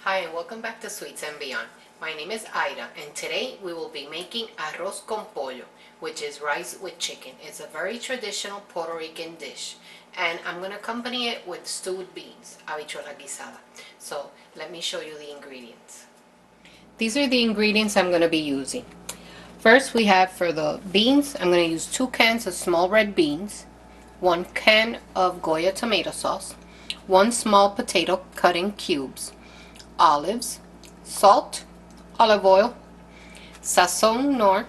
Hi and welcome back to Sweets and Beyond. My name is Ida and today we will be making arroz con pollo, which is rice with chicken. It's a very traditional Puerto Rican dish and I'm going to accompany it with stewed beans, habichuela guisada. So let me show you the ingredients. These are the ingredients I'm going to be using. First we have for the beans, I'm going to use 2 cans of small red beans, 1 can of Goya tomato sauce, 1 small potato cut in cubes, olives, salt, olive oil, Sazon Knorr,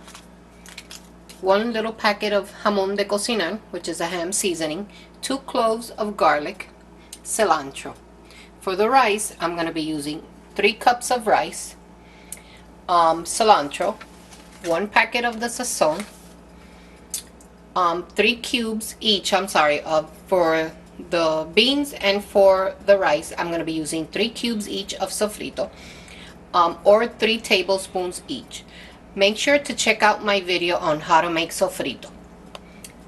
1 little packet of jamón de cocinar, which is a ham seasoning, 2 cloves of garlic, cilantro. For the rice, I'm going to be using 3 cups of rice, cilantro, 1 packet of the Sazon, 3 cubes each, for the beans, and for the rice I'm going to be using 3 cubes each of sofrito, or 3 tablespoons each. Make sure to check out my video on how to make sofrito.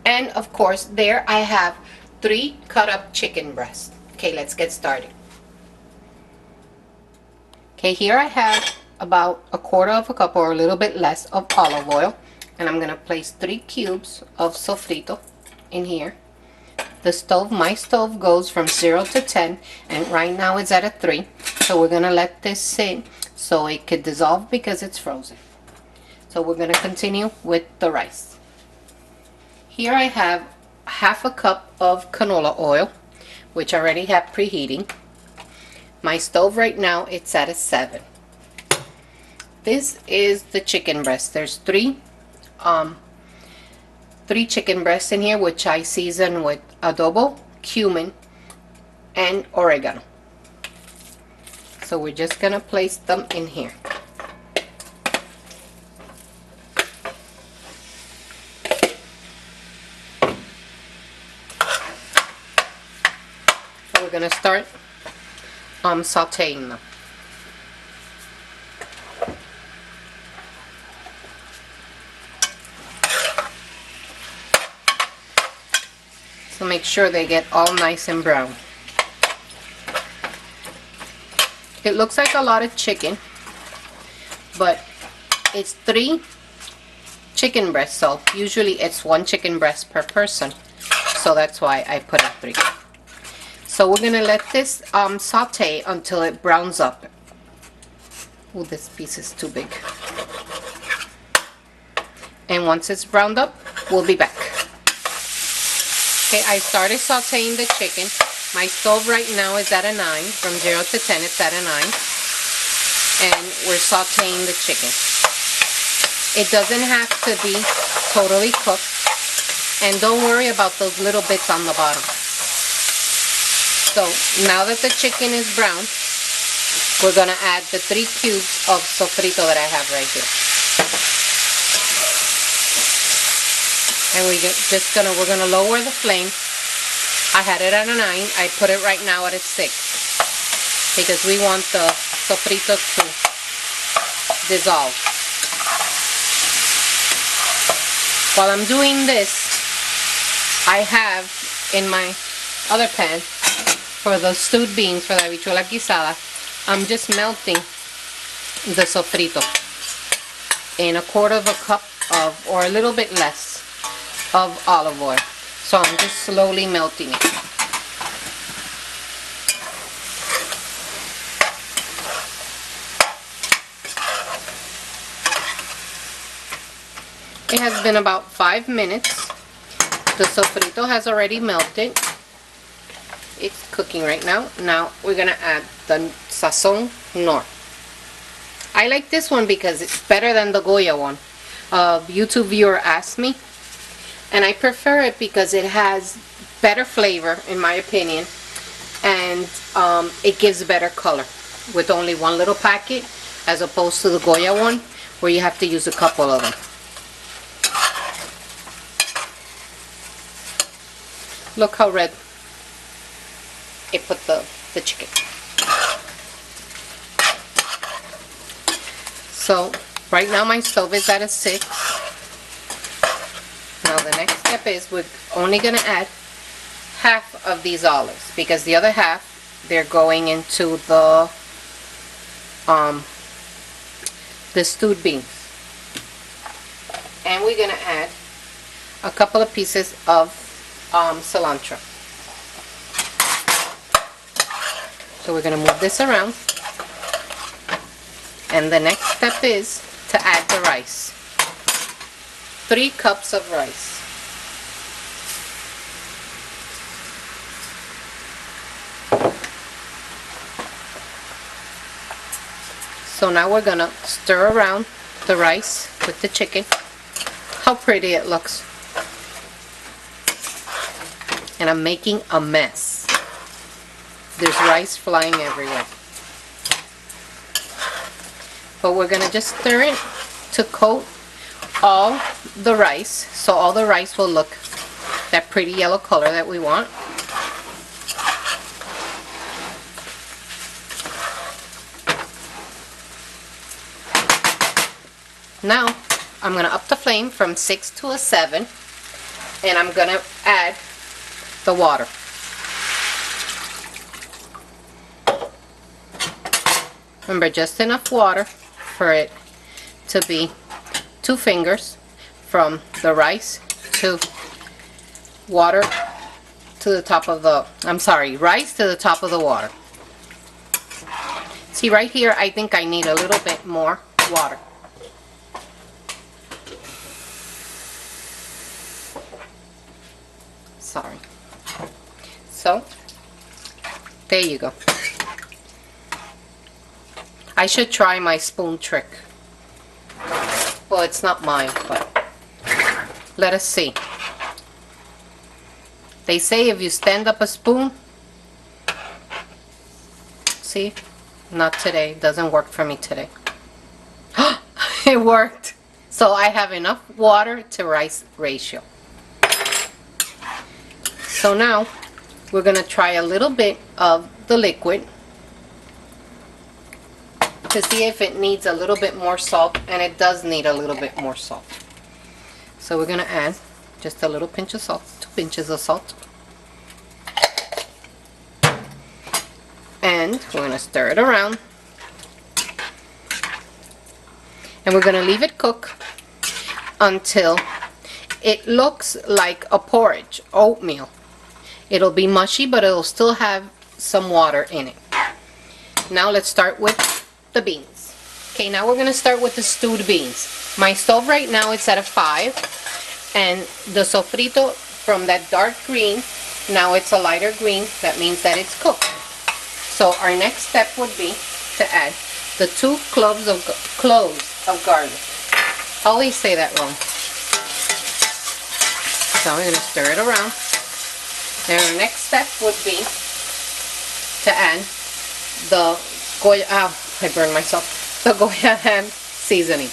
And of course there I have 3 cut up chicken breasts. Okay, let's get started. Okay, here I have about 1/4 cup or a little bit less of olive oil, and I'm going to place 3 cubes of sofrito in here. The stove, my stove goes from 0 to 10 and right now it's at a 3, so we're going to let this sit so it could dissolve because it's frozen. So we're going to continue with the rice. Here I have 1/2 cup of canola oil, which I already have preheating. My stove right now, it's at a 7. This is the chicken breast. There's 3 chicken breasts in here, which I season with adobo, cumin, and oregano. So we're just gonna place them in here. So we're gonna start sauteing them. So make sure they get all nice and brown. It looks like a lot of chicken, but it's 3 chicken breasts, so usually it's 1 chicken breast per person, so that's why I put it 3. So we're gonna let this saute until it browns up. Oh, this piece is too big. And once it's browned up, we'll be back. Okay, I started sauteing the chicken. My stove right now is at a 9. From 0 to 10, it's at a 9. And we're sauteing the chicken. It doesn't have to be totally cooked. And don't worry about those little bits on the bottom. So, now that the chicken is brown, we're going to add the 3 cubes of sofrito that I have right here. And we're gonna lower the flame. I had it at a 9. I put it right now at a 6 because we want the sofrito to dissolve. While I'm doing this, I have in my other pan for the stewed beans, for the habichuela guisada, I'm just melting the sofrito in 1/4 cup of, or a little bit less, of olive oil. So I'm just slowly melting it. It has been about 5 minutes. The sofrito has already melted. It's cooking right now. Now we're gonna add the Sazon Knorr. I like this one because it's better than the Goya one. A YouTube viewer asked me, and I prefer it because it has better flavor, in my opinion, and it gives better color with only 1 little packet, as opposed to the Goya one where you have to use a couple of them. Look how red it put the chicken. So right now my stove is at a 6. Now the next step is we're only going to add half of these olives, because the other half, they're going into the the stewed beans. And we're gonna add a couple of pieces of cilantro. So we're gonna move this around. And the next step is to add the rice. 3 cups of rice. So now we're gonna stir around the rice with the chicken. How pretty it looks. And I'm making a mess. There's rice flying everywhere. But we're gonna just stir it to coat all the rice, so all the rice will look that pretty yellow color that we want. Now I'm gonna up the flame from 6 to a 7, and I'm gonna add the water. Remember, just enough water for it to be 2 fingers from the rice to water to the top of the, rice to the top of the water. See right here, I think I need a little bit more water. Sorry. So, there you go. I should try my spoon trick. Well, it's not mine, but let us see. They say if you stand up a spoon, see, not today, doesn't work for me today. It worked. So I have enough water to rice ratio. So now we're gonna try a little bit of the liquid to see if it needs a little bit more salt, and it does need a little bit more salt. So we're gonna add just a little pinch of salt, 2 pinches of salt. And we're gonna stir it around. And we're gonna leave it cook until it looks like a porridge, oatmeal. It'll be mushy, but it'll still have some water in it. Now let's start with the beans. Okay, now we're gonna start with the stewed beans. My stove right now is at a 5, and the sofrito from that dark green, now it's a lighter green. That means that it's cooked. So our next step would be to add the 2 cloves of garlic. I always say that wrong. So we're gonna stir it around. And our next step would be to add the Goya, I burned myself, the Goya ham seasoning.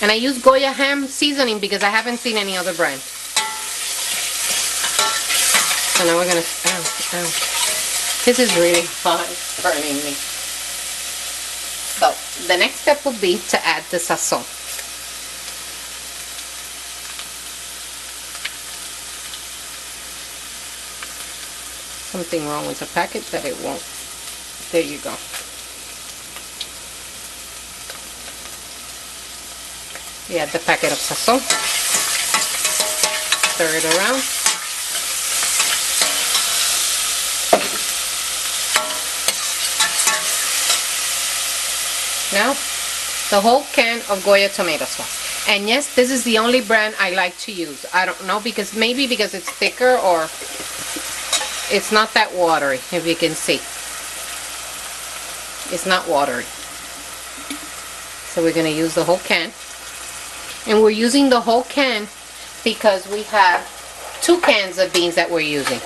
And I use Goya ham seasoning because I haven't seen any other brand. So now we're gonna, this is really fun, burning me. So the next step would be to add the sazon. Something wrong with the packet that it won't. There you go. We add the packet of sazon. Stir it around. Now, the whole can of Goya tomato sauce. And yes, this is the only brand I like to use. I don't know, maybe because it's thicker, or it's not that watery, if you can see. It's not watery. So we're going to use the whole can. And we're using the whole can because we have 2 cans of beans that we're using.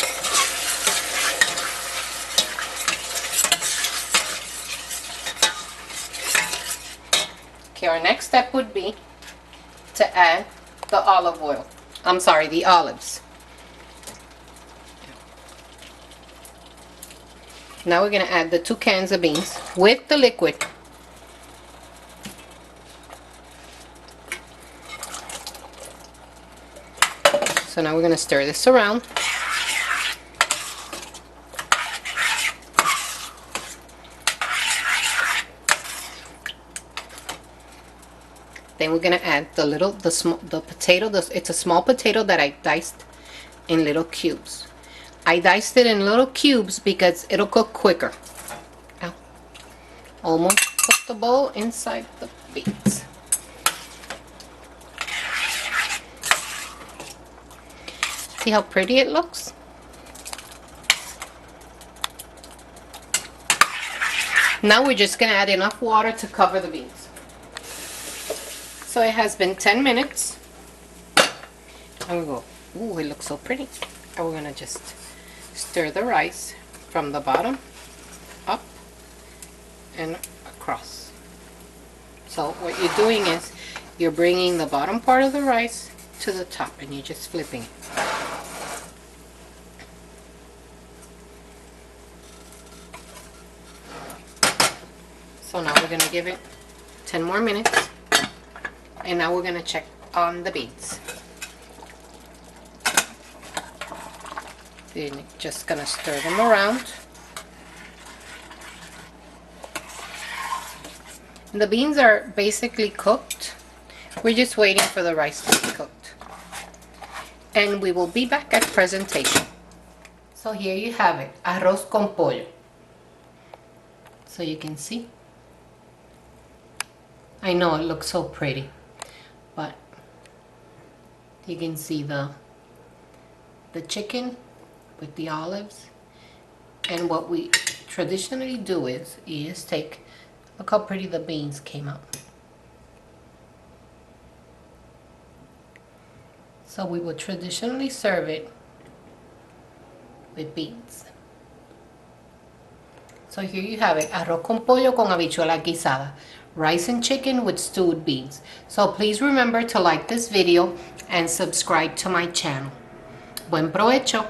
Okay, our next step would be to add the olive oil. I'm sorry, the olives. Now we're going to add the 2 cans of beans with the liquid. So now we're going to stir this around. then we're gonna add the potato. It's a small potato that I diced in little cubes. I diced it in little cubes because it'll cook quicker. Ow. Almost put the bowl inside the beans. See how pretty it looks? Now we're just gonna add enough water to cover the beans. So it has been 10 minutes. And we go, ooh, it looks so pretty. And we're gonna just stir the rice from the bottom up and across. So what you're doing is you're bringing the bottom part of the rice to the top and you're just flipping it. So now we're going to give it 10 more minutes, and now we're going to check on the beans. Then just going to stir them around. The beans are basically cooked. We're just waiting for the rice to be cooked. And we will be back at presentation. So here you have it, arroz con pollo. So you can see. I know it looks so pretty, but you can see the chicken with the olives. And what we traditionally do is take, look how pretty the beans came out. So we will traditionally serve it with beans. So here you have it, arroz con pollo con habichuelas guisadas. Rice and chicken with stewed beans. So please remember to like this video and subscribe to my channel. Buen provecho.